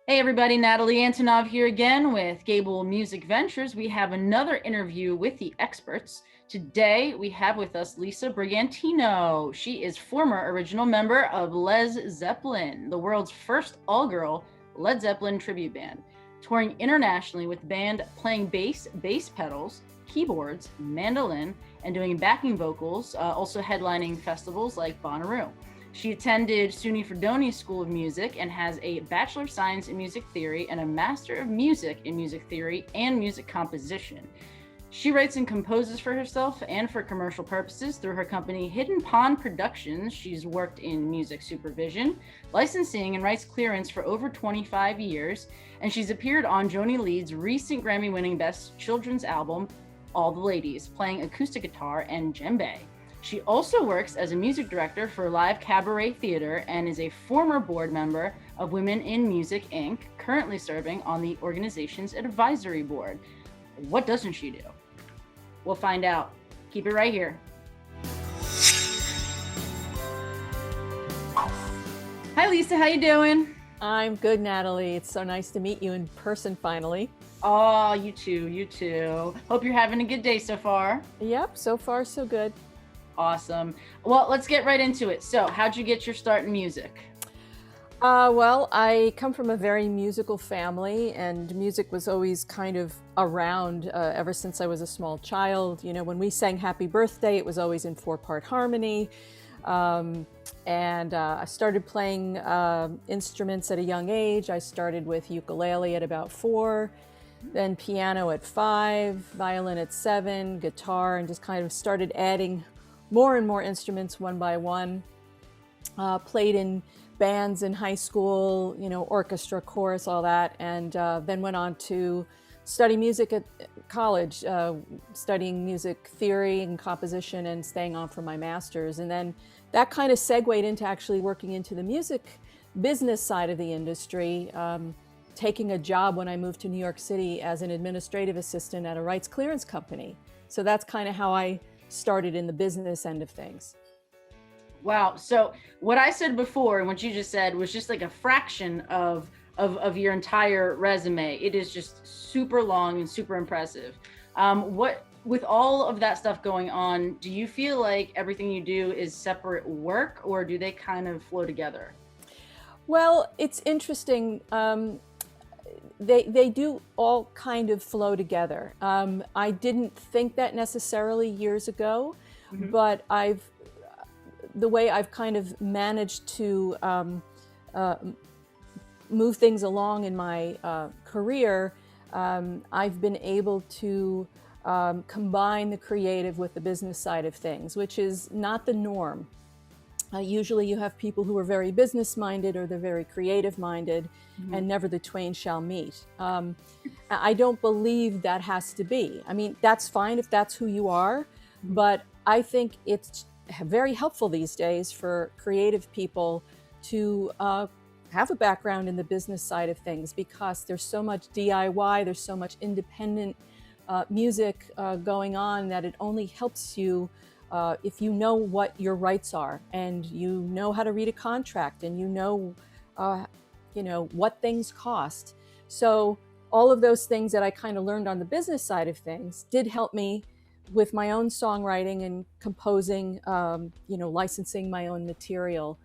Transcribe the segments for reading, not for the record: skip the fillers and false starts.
Hey everybody, Natalie Antonov here again with Gable Music Ventures. We have another interview with the experts. Today we have with us Lisa Brigantino. She is former original member of Lez Zeppelin, the world's first all-girl Led Zeppelin tribute band, touring internationally with the band playing bass pedals, keyboards, mandolin, and doing backing vocals, also headlining festivals like Bonaroo. She attended SUNY Fredonia School of Music and has a Bachelor of Science in Music Theory and a Master of Music in Music Theory and Music Composition. She writes and composes for herself and for commercial purposes through her company Hidden Pond Productions. She's worked in music supervision, licensing, and rights clearance for over 25 years, and she's appeared on Joanie Leeds' recent Grammy-winning Best Children's Album, All the Ladies, playing acoustic guitar and djembe. She also works as a music director for live cabaret theater and is a former board member of Women in Music, Inc., currently serving on the organization's advisory board. What doesn't she do? We'll find out. Keep it right here. Hi, Lisa. How you doing? I'm good, Natalie. It's so nice to meet you in person finally. Oh, you too. You too. Hope you're having a good day so far. Yep, so far so good. Awesome. Well, let's get right into it. So, how'd you get your start in music? Well, I come from a very musical family, and music was always kind of around ever since I was a small child. You know, when we sang Happy Birthday, it was always in four-part harmony. I started playing instruments at a young age. I started with ukulele at about 4, then piano at 5, violin at 7, guitar, and just kind of started adding more and more instruments one by one. Played in bands in high school, you know, orchestra, chorus, all that, and then went on to study music at college, studying music theory and composition and staying on for my master's. And then that kind of segued into actually working into the music business side of the industry, taking a job when I moved to New York City as an administrative assistant at a rights clearance company. So that's kind of how I started in the business end of things. Wow. So what I said before and what you just said was just like a fraction of your entire resume. It is just super long and super impressive. With all of that stuff going on, do you feel like everything you do is separate work, or do they kind of flow together? Well, it's interesting. They do all kind of flow together. I didn't think that necessarily years ago, but the way I've kind of managed to move things along in my career, I've been able to combine the creative with the business side of things, which is not the norm. Usually you have people who are very business-minded or they're very creative-minded, and never the twain shall meet. I don't believe that has to be. I mean, that's fine if that's who you are, but I think it's very helpful these days for creative people to have a background in the business side of things, because there's so much DIY, there's so much independent music going on, that it only helps you if you know what your rights are, and you know how to read a contract, and you know what things cost. So all of those things that I kind of learned on the business side of things did help me with my own songwriting and composing, licensing my own material.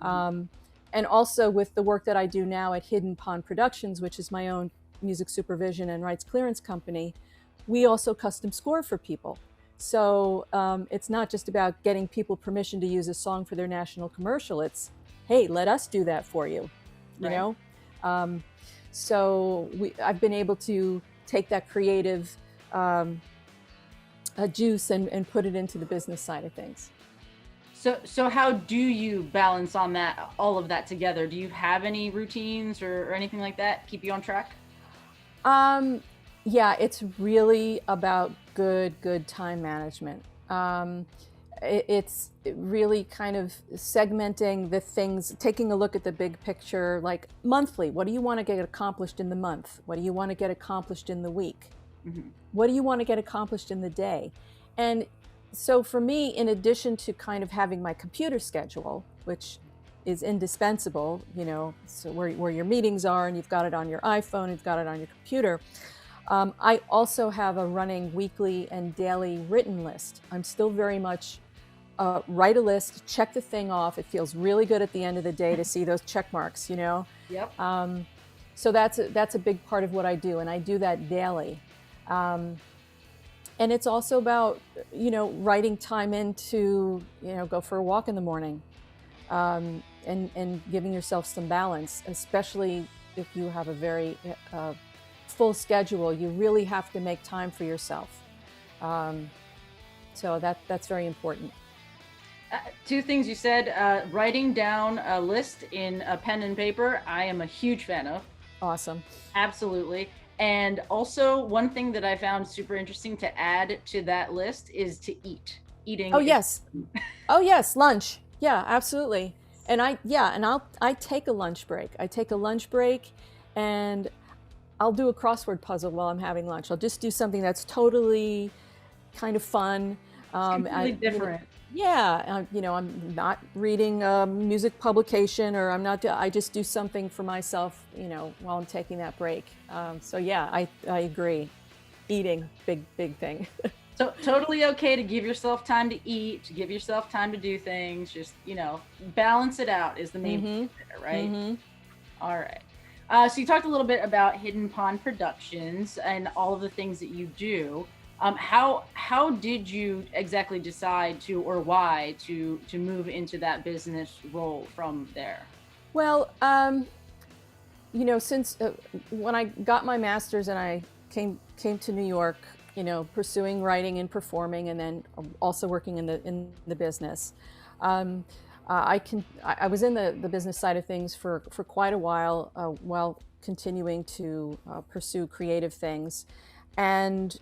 And also with the work that I do now at Hidden Pond Productions, which is my own music supervision and rights clearance company, we also custom score for people. So it's not just about getting people permission to use a song for their national commercial. It's, hey, let us do that for you, you know? So I've been able to take that creative juice and put it into the business side of things. So how do you balance on that, all of that together? Do you have any routines or anything like that keep you on track? Yeah, it's really about good time management. It's really kind of segmenting the things, taking a look at the big picture, like monthly. What do you want to get accomplished in the month? What do you want to get accomplished in the week? What do you want to get accomplished in the day? And so for me, in addition to kind of having my computer schedule, which is indispensable, so where your meetings are, and you've got it on your iPhone, you've got it on your computer. I also have a running weekly and daily written list. I'm still very much write a list, check the thing off. It feels really good at the end of the day to see those check marks, Yep. So that's a big part of what I do, and I do that daily. And it's also about, writing time in to, go for a walk in the morning, and giving yourself some balance, especially if you have a very full schedule. You really have to make time for yourself. So that's very important. Two things you said, writing down a list in a pen and paper, I am a huge fan of. Awesome. Absolutely. And also, one thing that I found super interesting to add to that list is to eat. Eating. Oh, yes. Oh, yes. Lunch. Yeah, absolutely. And I take a lunch break. I take a lunch break, and I'll do a crossword puzzle while I'm having lunch. I'll just do something that's totally kind of fun. Completely different. I'm not reading a music publication, or I just do something for myself, while I'm taking that break. So yeah, I agree. Eating, big thing. So totally okay to give yourself time to eat, to give yourself time to do things, just, balance it out is the main thing, right? Mm-hmm. All right. So you talked a little bit about Hidden Pond Productions and all of the things that you do. How did you exactly decide to, or why to move into that business role from there? Well, since when I got my master's and I came to New York, pursuing writing and performing, and then also working in the business, I was in the business side of things for quite a while continuing to pursue creative things. And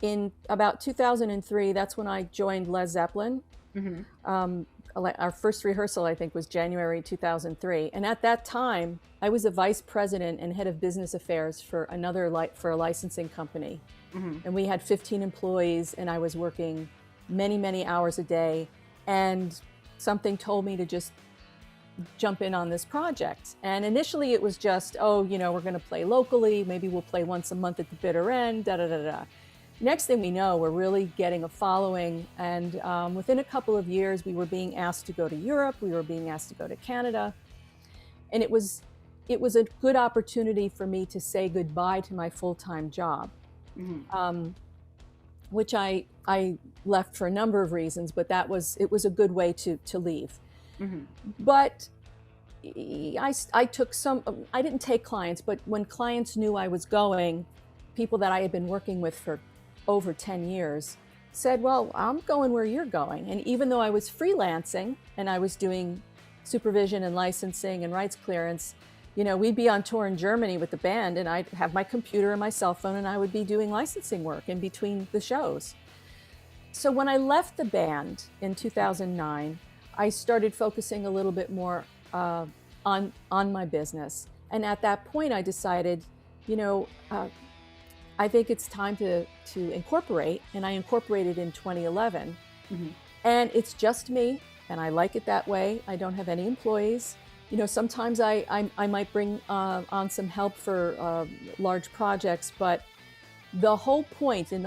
in about 2003, that's when I joined Lez Zeppelin. Mm-hmm. Our first rehearsal, I think, was January 2003. And at that time, I was a vice president and head of business affairs for a licensing company. Mm-hmm. And we had 15 employees, and I was working many, many hours a day. And something told me to just jump in on this project. And initially it was just, we're going to play locally. Maybe we'll play once a month at the bitter end, da-da-da-da. Next thing we know, we're really getting a following, and within a couple of years, we were being asked to go to Europe, we were being asked to go to Canada, and it was a good opportunity for me to say goodbye to my full-time job, mm-hmm. Which I left for a number of reasons, but it was a good way to leave. Mm-hmm. But I took I didn't take clients, but when clients knew I was going, people that I had been working with for over 10 years said, well, I'm going where you're going. And even though I was freelancing and I was doing supervision and licensing and rights clearance, we'd be on tour in Germany with the band, and I'd have my computer and my cell phone, and I would be doing licensing work in between the shows. So when I left the band in 2009, I started focusing a little bit more on my business. And at that point, I decided, I think it's time to incorporate, and I incorporated in 2011. Mm-hmm. And it's just me, and I like it that way. I don't have any employees. Sometimes I might bring on some help for large projects, but the whole point and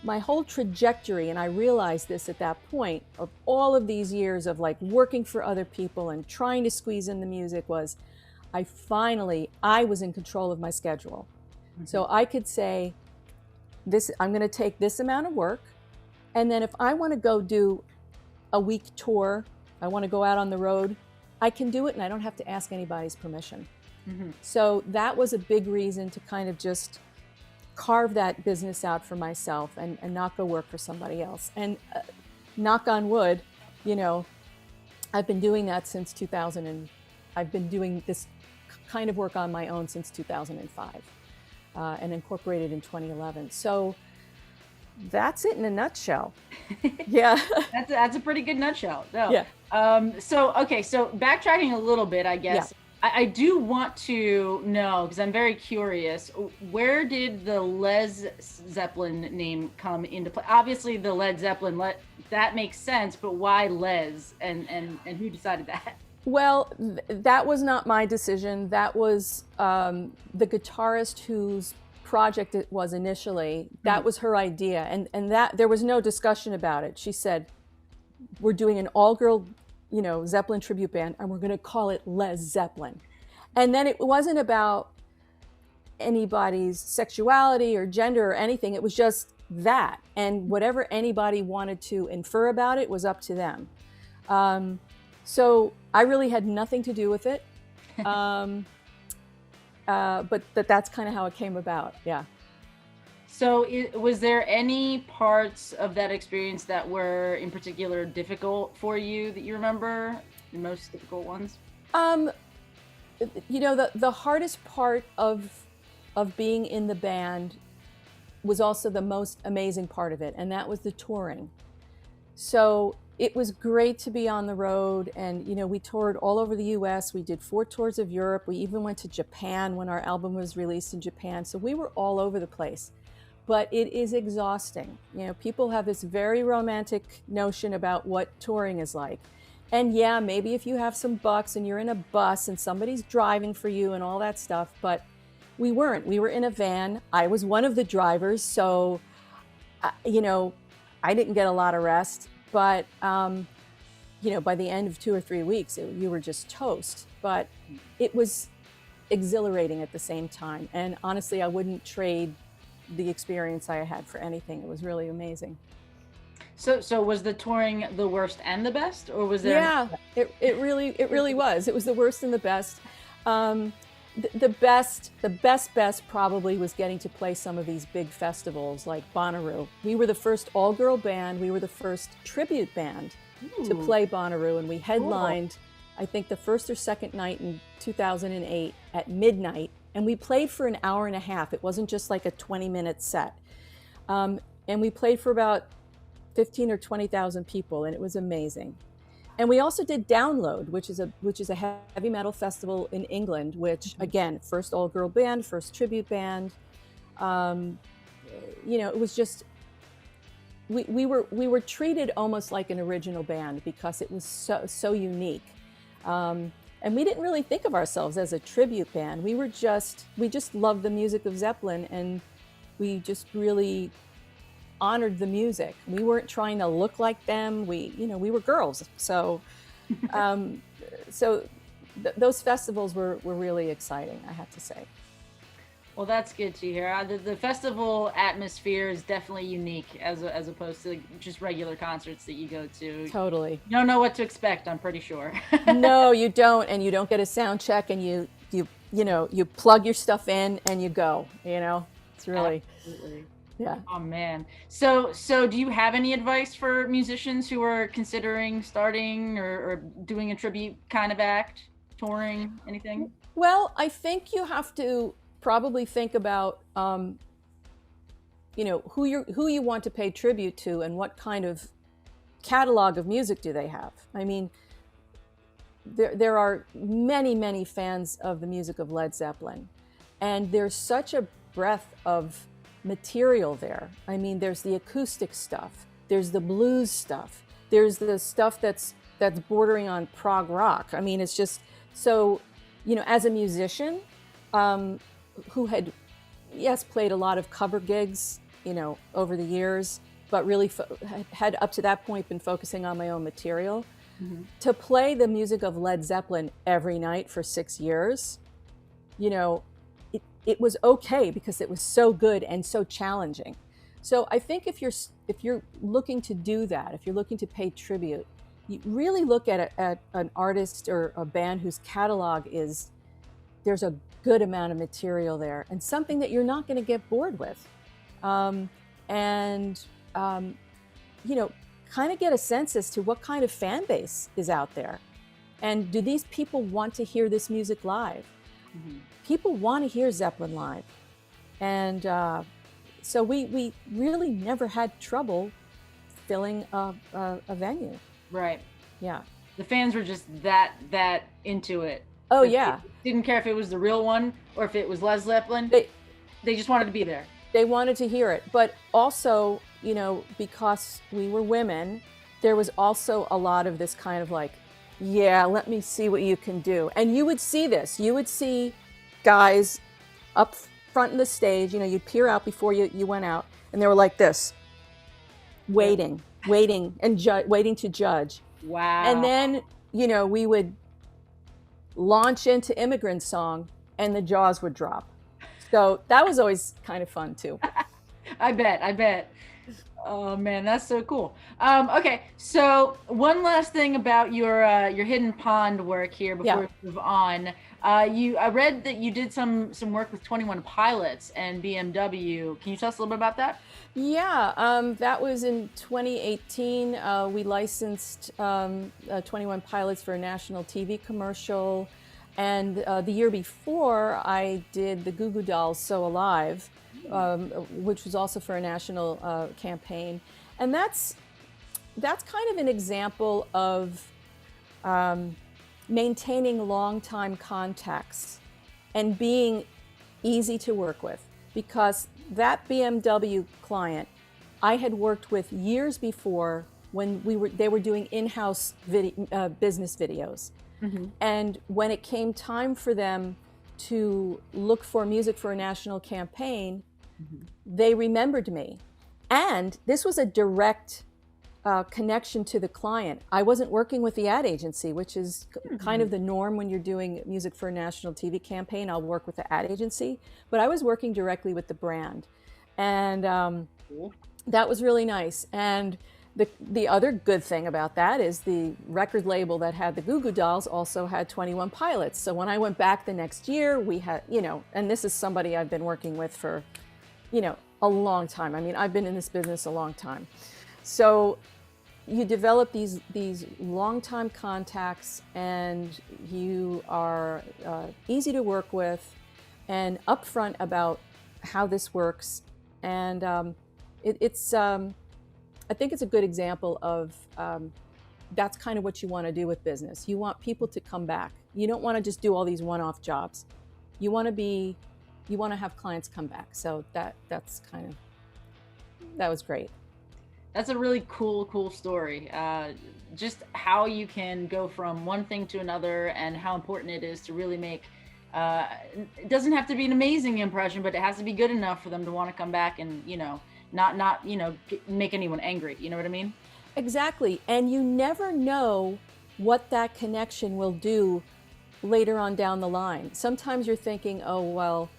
my whole trajectory, and I realized this at that point, of all of these years of working for other people and trying to squeeze in the music, was I was in control of my schedule. Mm-hmm. So I could say, I'm going to take this amount of work, and then if I want to go do a week tour, I want to go out on the road, I can do it, and I don't have to ask anybody's permission. Mm-hmm. So that was a big reason to kind of just carve that business out for myself and not go work for somebody else. And knock on wood, I've been doing that since 2000, and I've been doing this kind of work on my own since 2005. And incorporated in 2011. So that's it in a nutshell. Yeah. That's a pretty good nutshell. No. Yeah. So backtracking a little bit, I guess. I do want to know, because I'm very curious, where did the Lez Zeppelin name come into play? Obviously, the Led Zeppelin, that makes sense, but why Lez, and who decided that? Well, that was not my decision. That was the guitarist whose project it was initially. That was her idea, and that there was no discussion about it. She said, "We're doing an all-girl, Zeppelin tribute band, and we're going to call it Lez Zeppelin." And then it wasn't about anybody's sexuality or gender or anything. It was just that, and whatever anybody wanted to infer about it was up to them. So I really had nothing to do with it, but that's kind of how it came about. Yeah. So was there any parts of that experience that were in particular difficult for you that you remember, the most difficult ones? The hardest part of being in the band was also the most amazing part of it, and that was the touring. So it was great to be on the road, and we toured all over the US. We did 4 tours of Europe. We even went to Japan when our album was released in Japan. So we were all over the place. But it is exhausting. People have this very romantic notion about what touring is like. And yeah, maybe if you have some bucks and you're in a bus and somebody's driving for you and all that stuff, but we weren't. We were in a van. I was one of the drivers, so I didn't get a lot of rest. But by the end of 2 or 3 weeks, you were just toast. But it was exhilarating at the same time. And honestly, I wouldn't trade the experience I had for anything. It was really amazing. So was the touring the worst and the best, or was there? Yeah, it really was. It was the worst and the best. The best probably was getting to play some of these big festivals like Bonaroo. We were the first all-girl band. We were the first tribute band to play Bonaroo, and we headlined, I think, the first or second night in 2008 at midnight, and we played for an hour and a half. It wasn't just like a 20-minute set, and we played for about 15 or 20,000 people, and it was amazing. And we also did Download, which is a heavy metal festival in England, which again, first all-girl band, first tribute band. It was just we were treated almost like an original band because it was so unique. And we didn't really think of ourselves as a tribute band. We just loved the music of Zeppelin, and we just really honored the music. We weren't trying to look like them. We were girls. So, those festivals were really exciting, I have to say. Well, that's good to hear. The festival atmosphere is definitely unique as opposed to just regular concerts that you go to. Totally. You don't know what to expect, I'm pretty sure. No, you don't, and you don't get a sound check, and you plug your stuff in and you go. It's really. Absolutely. Yeah. Oh man. So do you have any advice for musicians who are considering starting or doing a tribute kind of act, touring, anything? Well, I think you have to probably think about who you want to pay tribute to and what kind of catalog of music do they have. I mean, there are many fans of the music of Led Zeppelin, and there's such a breadth of material there. I mean, there's the acoustic stuff, there's the blues stuff, there's the stuff that's bordering on prog rock. I mean, it's just so, as a musician who had, yes, played a lot of cover gigs, over the years, but really had up to that point been focusing on my own material, to play the music of Led Zeppelin every night for 6 years, it was okay because it was so good and so challenging. So I think if you're looking to do that, if you're looking to pay tribute, you really look at an artist or a band whose catalog there's a good amount of material there and something that you're not going to get bored with, kind of get a sense as to what kind of fan base is out there, and do these people want to hear this music live? People want to hear Zeppelin live, and so we really never had trouble filling a venue. Right. Yeah. The fans were just that into it. Oh That yeah. they didn't care if it was the real one or if it was Lez Zeppelin. They They just wanted to be there. they wanted to hear it, but also, you know, because we were women, there was also a lot of this kind of like, yeah, let me see what you can do. And you would see this. You would see guys up front in the stage, you know, you'd peer out before you went out, and they were like this, waiting, waiting, and waiting to judge. And Wow. then, you know, we would launch into Immigrant Song, and the jaws would drop. So that was always kind of fun too. I bet. I bet. Oh man, that's so cool. Okay, so one last thing about your hidden pond work here before Yeah. we move on. I read that you did some work with 21 Pilots and BMW. Can you tell us a little bit about that? Yeah, that was in 2018. We licensed 21 Pilots for a national TV commercial. And the year before, I did the Goo Goo Dolls So Alive, which was also for a national campaign. And that's kind of an example of maintaining long-time contacts and being easy to work with, because that BMW client I had worked with years before when they were doing in-house business videos. Mm-hmm. And when it came time for them to look for music for a national campaign, Mm-hmm. they remembered me. And this was a direct connection to the client. I wasn't working with the ad agency, which is kind of the norm when you're doing music for a national TV campaign. I'll work with the ad agency, but I was working directly with the brand. And Cool. that was really nice. And the other good thing about that is the record label that had the Goo Goo Dolls also had 21 Pilots. So when I went back the next year, we had, you know, and this is somebody I've been working with for, you know, a long time. I mean, I've been in this business a long time. So you develop these long-time contacts, and you are easy to work with and upfront about how this works. And I think it's a good example of that's kind of what you want to do with business. You want people to come back. You don't want to just do all these one-off jobs. You want to have clients come back. So that was great. That's a really cool story. Just how you can go from one thing to another, and how important it is to really make. It doesn't have to be an amazing impression, but it has to be good enough for them to want to come back and, you know, not you know, make anyone angry. You know what I mean? Exactly. And you never know what that connection will do later on down the line. Sometimes you're thinking, oh, well,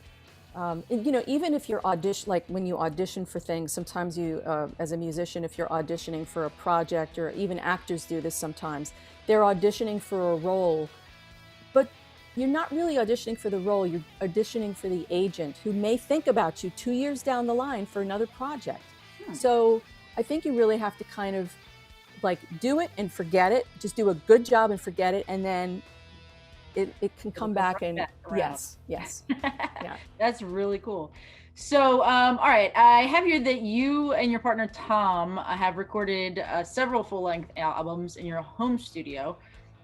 you know, even if you're like when you audition for things, sometimes you, as a musician, if you're auditioning for a project, or even actors do this sometimes, they're auditioning for a role, but you're not really auditioning for the role, you're auditioning for the agent who may think about you 2 years down the line for another project. So I think you really have to kind of like do it and forget it, just do a good job and forget it, and then it can come back and yes. Yeah. That's really cool. So, all right, I have here that you and your partner Tom have recorded several full-length albums in your home studio.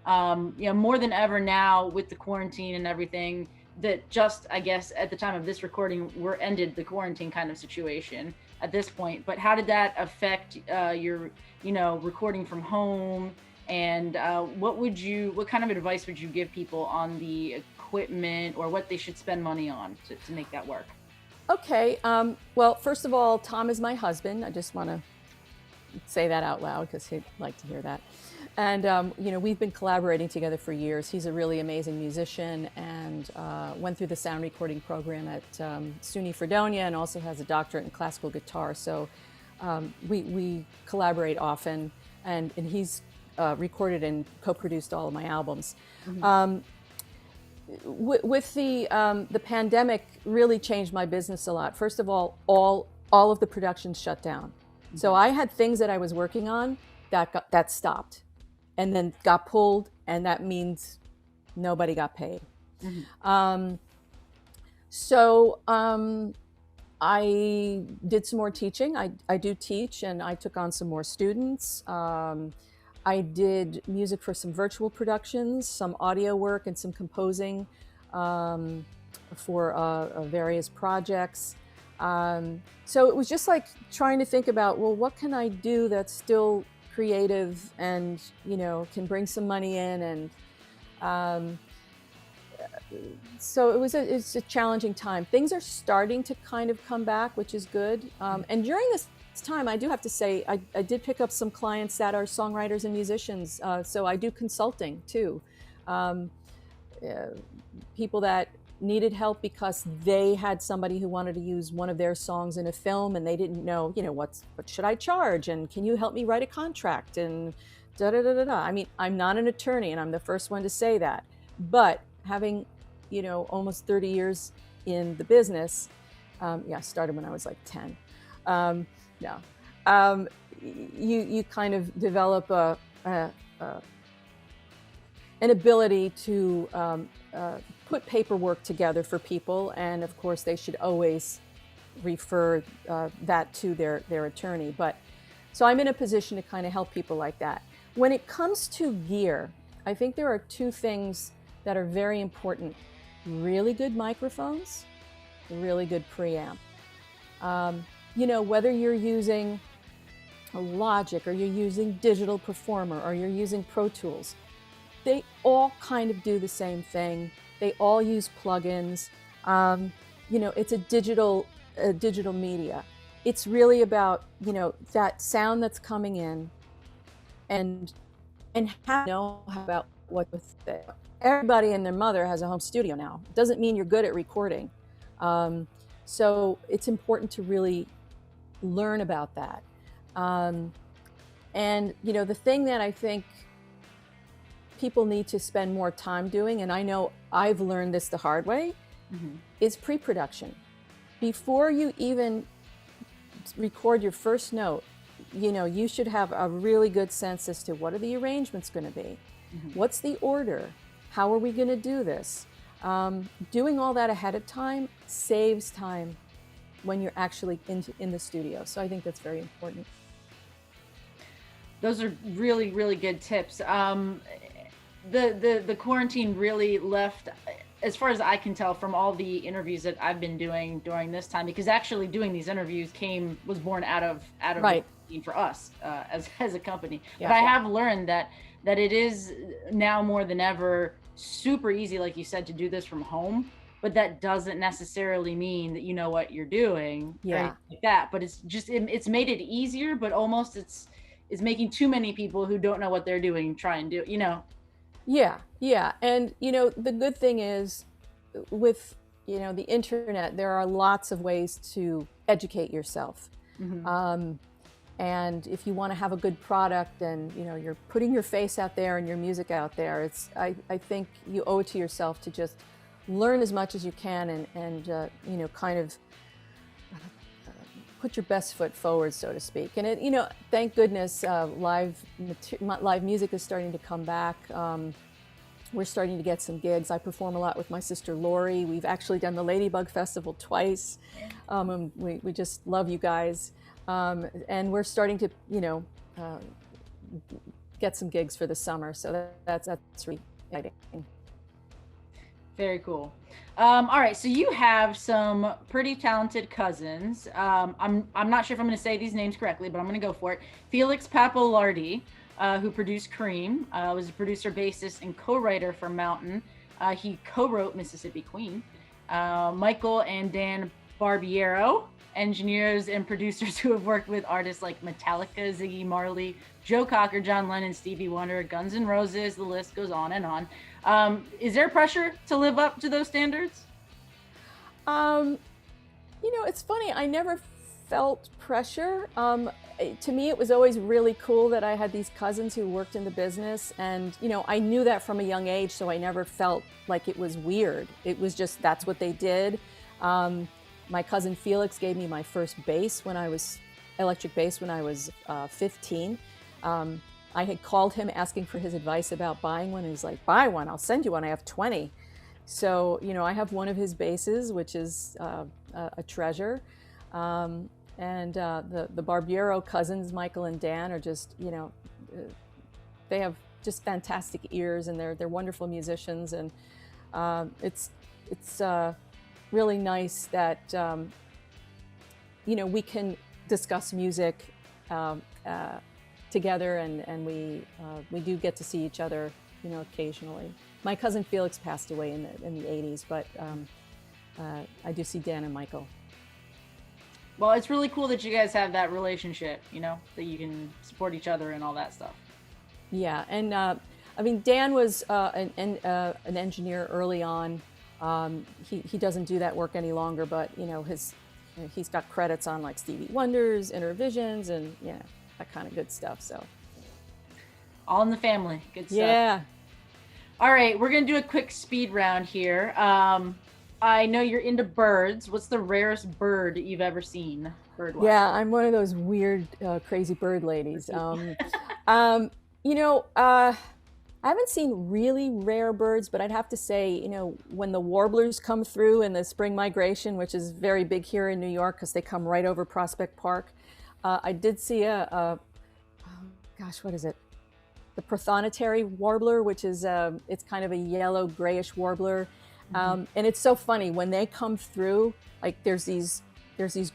You know, more than ever now with the quarantine and everything, that just, I guess, at the time of this recording, we're ended the quarantine kind of situation at this point. But how did that affect your, you know, recording from home? And what kind of advice would you give people on the equipment, or what they should spend money on to make that work? Okay. Well, first of all, Tom is my husband. I just want to say that out loud because he'd like to hear that. And, you know, we've been collaborating together for years. He's a really amazing musician, and went through the sound recording program at SUNY Fredonia, and also has a doctorate in classical guitar. So we collaborate often, and he's recorded and co-produced all of my albums. Mm-hmm. With the pandemic really changed my business a lot. First of all of the productions shut down. Mm-hmm. So I had things that I was working on that stopped, and then got pulled, and that means nobody got paid. Mm-hmm. So I did some more teaching. I do teach, and I took on some more students. I did music for some virtual productions, some audio work, and some composing um, for various projects. So it was just like trying to think about, well, what can I do that's still creative and, can bring some money in. And um, so it's a challenging time. Things are starting to kind of come back, which is good. And during this time, I do have to say, I did pick up some clients that are songwriters and musicians. So I do consulting too. Um, People that needed help because they had somebody who wanted to use one of their songs in a film and they didn't know, what should I charge? And can you help me write a contract? And da da da da da. I mean, I'm not an attorney and I'm the first one to say that. But having, almost 30 years in the business, I started when I was like 10. No. You kind of develop an ability to put paperwork together for people, and of course they should always refer that to their attorney. But so I'm in a position to kind of help people like that. When it comes to gear, I think there are two things that are very important: really good microphones, really good preamp. Whether you're using a Logic or you're using Digital Performer or you're using Pro Tools, they all kind of do the same thing. They all use plugins. It's a digital media. It's really about, that sound that's coming in and how to know about what with it. Everybody and their mother has a home studio now. It doesn't mean you're good at recording. So it's important to really learn about that. And the thing that I think people need to spend more time doing, and I know I've learned this the hard way, is pre-production. Before you even record your first note, you should have a really good sense as to what are the arrangements going to be? What's the order? How are we going to do this? Doing all that ahead of time saves time when you're actually in the studio. So I think that's very important. Those are really, really good tips. The quarantine really left, as far as I can tell from all the interviews that I've been doing during this time, because actually doing these interviews was born out of Right. for us as a company. Yeah. But I have learned that it is now more than ever super easy, like you said, to do this from home. But that doesn't necessarily mean that you know what you're doing, Yeah. like that. But it's just it's made it easier, but almost it's making too many people who don't know what they're doing try and do, Yeah. And, the good thing is with, the internet, there are lots of ways to educate yourself. And if you want to have a good product and, you're putting your face out there and your music out there, I think you owe it to yourself to just learn as much as you can and kind of put your best foot forward, so to speak. And it, thank goodness, live music is starting to come back. We're starting to get some gigs. I perform a lot with my sister Lori. We've actually done the Ladybug Festival twice. And we just love you guys. And we're starting to, get some gigs for the summer. So that's really exciting. Very cool. All right, so you have some pretty talented cousins. I'm not sure if I'm going to say these names correctly, but I'm going to go for it. Felix Papalardi, who produced Cream, was a producer, bassist, and co-writer for Mountain. He co-wrote Mississippi Queen. Michael and Dan Barbiero, engineers and producers who have worked with artists like Metallica, Ziggy Marley, Joe Cocker, John Lennon, Stevie Wonder, Guns N' Roses. The list goes on and on. Is there pressure to live up to those standards? It's funny. I never felt pressure. To me, it was always really cool that I had these cousins who worked in the business. And, I knew that from a young age, so I never felt like it was weird. It was just, that's what they did. My cousin Felix gave me my first electric bass when I was 15. I had called him asking for his advice about buying one. And he's like, buy one, I'll send you one. I have 20. So, I have one of his basses, which is a treasure. And the Barbiero cousins, Michael and Dan, are just, they have just fantastic ears, and they're wonderful musicians, and it's really nice that we can discuss music together, and we do get to see each other, occasionally. My cousin Felix passed away in the 80s, but I do see Dan and Michael. Well, it's really cool that you guys have that relationship, that you can support each other and all that stuff. Yeah, and I mean, Dan was an engineer early on. He doesn't do that work any longer, but he's got credits on like Stevie Wonder's, Intervisions, and that kind of good stuff. So all in the family, good stuff. Yeah. All right, we're gonna do a quick speed round here. I know you're into birds. What's the rarest bird you've ever seen? Bird-wise? Yeah, I'm one of those weird, crazy bird ladies. I haven't seen really rare birds, but I'd have to say, when the warblers come through in the spring migration, which is very big here in New York because they come right over Prospect Park, I did see what is it? The prothonotary warbler, which is it's kind of a yellow grayish warbler. And it's so funny when they come through, like there's these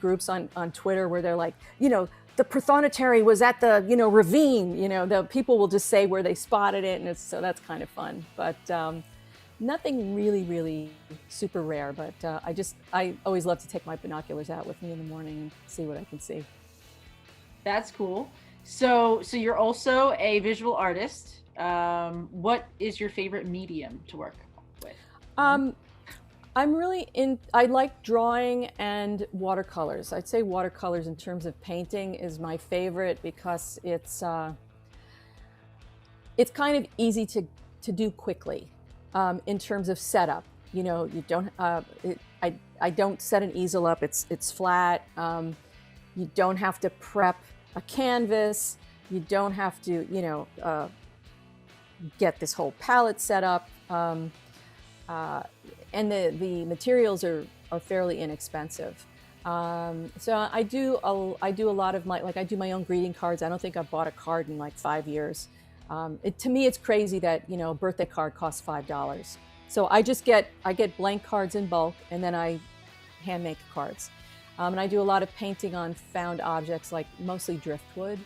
groups on Twitter where they're like, the prothonotary was at the, ravine, the people will just say where they spotted it. And so that's kind of fun, but nothing really, really super rare. But I always love to take my binoculars out with me in the morning and see what I can see. That's cool. So you're also a visual artist. What is your favorite medium to work with? I like drawing and watercolors. I'd say watercolors in terms of painting is my favorite because it's kind of easy to do quickly in terms of setup. You don't, I don't set an easel up, it's flat. You don't have to prep a canvas. You don't have to, get this whole palette set up. And the materials are fairly inexpensive. So I do a lot of I do my own greeting cards. I don't think I've bought a card in like 5 years. To me, it's crazy that, a birthday card costs $5. So I get blank cards in bulk, and then I hand make cards. And I do a lot of painting on found objects, like mostly driftwood,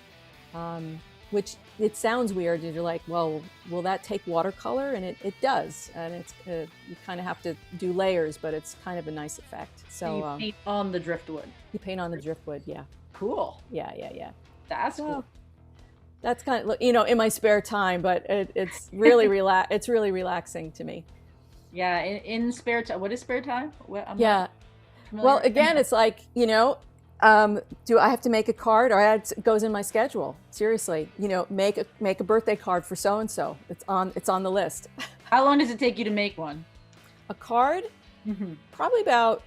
which it sounds weird. You're like, well, will that take watercolor? And it does. And it's you kind of have to do layers, but it's kind of a nice effect. So you paint on the driftwood. You paint on the driftwood, yeah. Cool. Yeah. That's cool. That's kind of, in my spare time, but it's really it's really relaxing to me. Yeah, in spare time. What is spare time? Well, again, it's like, do I have to make a card, or it goes in my schedule? Seriously, make a birthday card for so and so. It's on the list. How long does it take you to make one? A card? Mm-hmm. Probably about,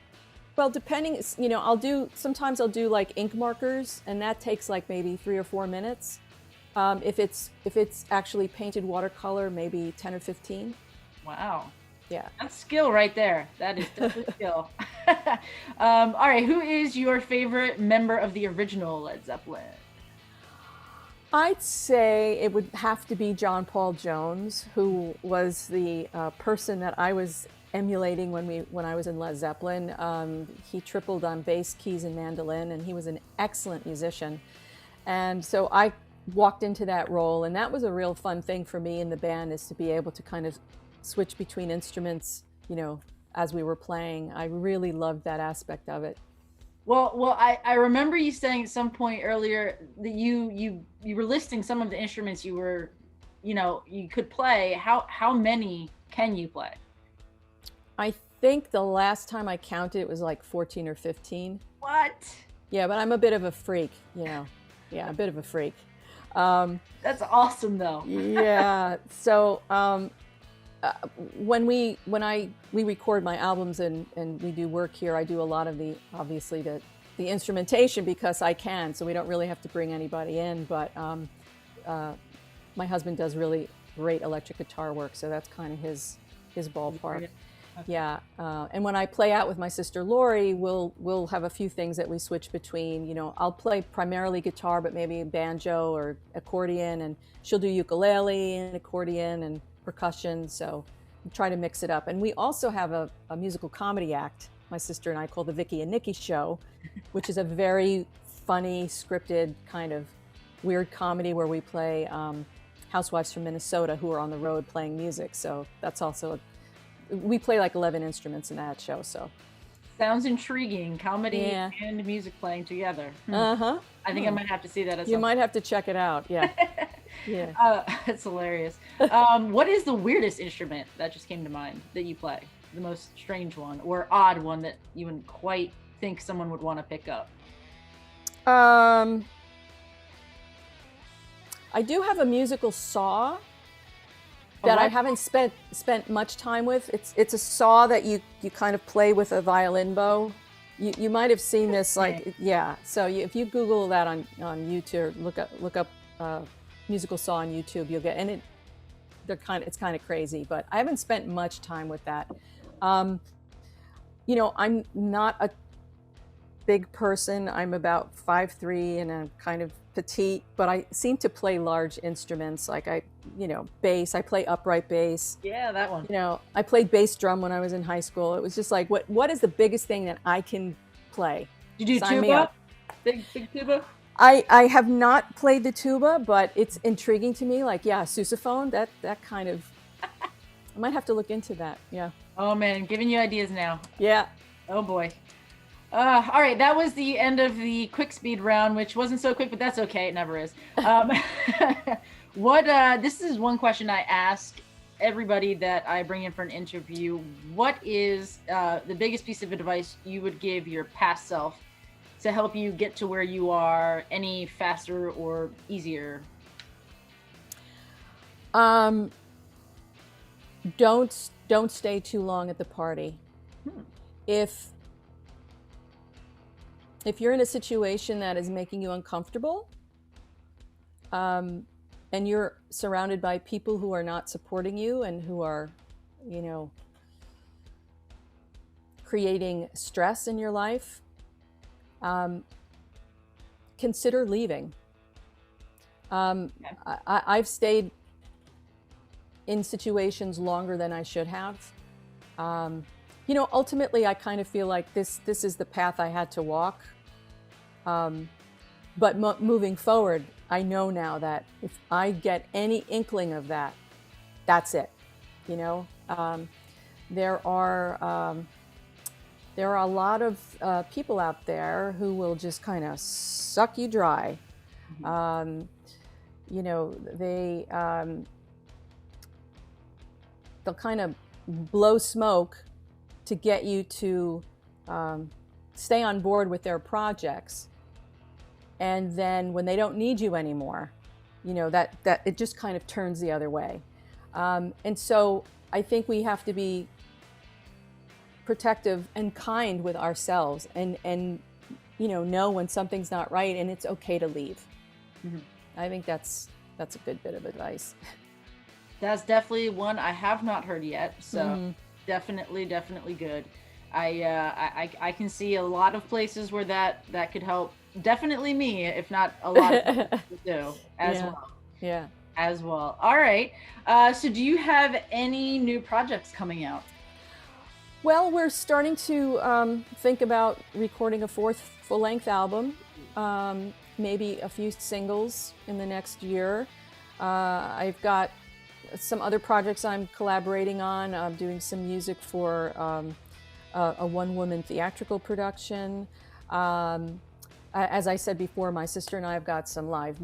depending. Sometimes I'll do like ink markers, and that takes like maybe 3 or 4 minutes. If it's actually painted watercolor, maybe 10 or 15. Wow. Yeah. That's skill right there. That is definitely skill. All right. Who is your favorite member of the original Led Zeppelin? I'd say it would have to be John Paul Jones, who was the person that I was emulating when I was in Led Zeppelin. He tripled on bass, keys, and mandolin, and he was an excellent musician. And so I walked into that role, and that was a real fun thing for me in the band, is to be able to kind of switch between instruments, as we were playing. I really loved that aspect of it. Well, I remember you saying at some point earlier that you were listing some of the instruments you were, you could play. How many can you play? I think the last time I counted, it was like 14 or 15. What? Yeah, but I'm a bit of a freak, Yeah, a bit of a freak. That's awesome, though. Yeah. So when we record my albums and we do work here, I do a lot of the instrumentation because I can. So we don't really have to bring anybody in. But my husband does really great electric guitar work, so that's kind of his ballpark. Okay. Yeah, and when I play out with my sister Lori, we'll have a few things that we switch between. You know, I'll play primarily guitar, but maybe banjo or accordion, and she'll do ukulele and accordion and percussion. So we try to mix it up. And we also have a musical comedy act, my sister and I, called the Vicky and Nikki Show, which is a very funny, scripted kind of weird comedy where we play housewives from Minnesota who are on the road playing music. So that's also we play like 11 instruments in that show. So Sounds intriguing. Comedy yeah. and music playing together. Uh-huh. I think I might have to see that at You some might have to check it out. Yeah. Yeah. That's hilarious. What is the weirdest instrument that just came to mind that you play? The most strange one or odd one that you wouldn't quite think someone would want to pick up? I do have a musical saw that I haven't spent much time with. It's a saw that you kind of play with a violin bow. You might have seen this, like, yeah. So if you Google that on YouTube, look up musical saw on YouTube, you'll get, and it's kind of crazy, but I haven't spent much time with that. You know, I'm not a big person. I'm about 5'3" and I'm kind of petite, but I seem to play large instruments. Like bass. I play upright bass. Yeah, that one. You know, I played bass drum when I was in high school. It was just like, what is the biggest thing that I can play? Did you do tuba? Big tuba? I have not played the tuba, but it's intriguing to me. Like, yeah, sousaphone, that kind of, I might have to look into that. Yeah. Oh man, giving you ideas now. Yeah. Oh boy. All right, that was the end of the quick speed round, which wasn't so quick, but that's okay. It never is. This is one question I ask everybody that I bring in for an interview. What is the biggest piece of advice you would give your past self to help you get to where you are any faster or easier? Don't stay too long at the party. If you're in a situation that is making you uncomfortable, and you're surrounded by people who are not supporting you and who are, creating stress in your life, consider leaving. I've stayed in situations longer than I should have. Ultimately, I kind of feel like this is the path I had to walk. But moving forward, I know now that if I get any inkling of that, that's it. There are a lot of people out there who will just kind of suck you dry. They'll kind of blow smoke to get you to stay on board with their projects. And then when they don't need you anymore, that it just kind of turns the other way. And so I think we have to be protective and kind with ourselves and know when something's not right and it's okay to leave. Mm-hmm. I think that's a good bit of advice. That's definitely one I have not heard yet. So definitely good. I can see a lot of places where that could help. Definitely me, if not a lot of people do as well. Yeah. As well. All right. So do you have any new projects coming out? Well, we're starting to think about recording a fourth full-length album, maybe a few singles in the next year. I've got some other projects I'm collaborating on. I'm doing some music for a one-woman theatrical production. As I said before, my sister and I have got some live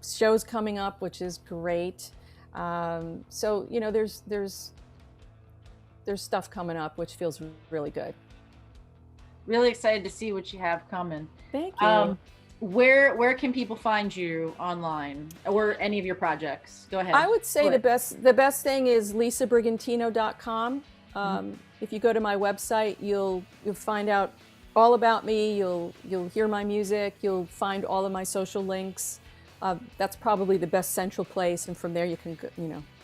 shows coming up, which is great. So there's stuff coming up, which feels really good. Really excited to see what you have coming. Thank you. Where can people find you online or any of your projects? Go ahead. I would say the best thing is lisabrigantino.com. If you go to my website, you'll find out all about me. You'll hear my music. You'll find all of my social links. That's probably the best central place, and from there you can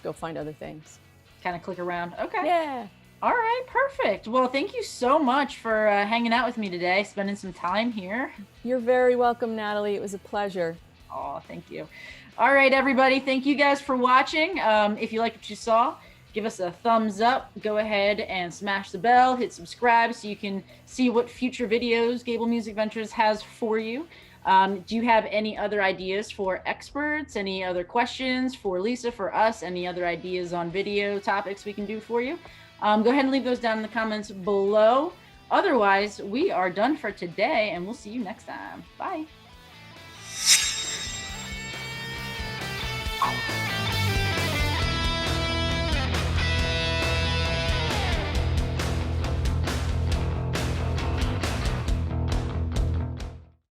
go find other things. Kind of click around. Okay. Yeah. All right, perfect. Well, thank you so much for hanging out with me today, spending some time here. You're very welcome, Natalie. It was a pleasure. Oh, thank you. All right, everybody. Thank you guys for watching. If you liked what you saw, give us a thumbs up. Go ahead and smash the bell, hit subscribe so you can see what future videos Gable Music Ventures has for you. Do you have any other ideas for experts? Any other questions for Lisa, for us? Any other ideas on video topics we can do for you? Go ahead and leave those down in the comments below. Otherwise, we are done for today, and we'll see you next time. Bye.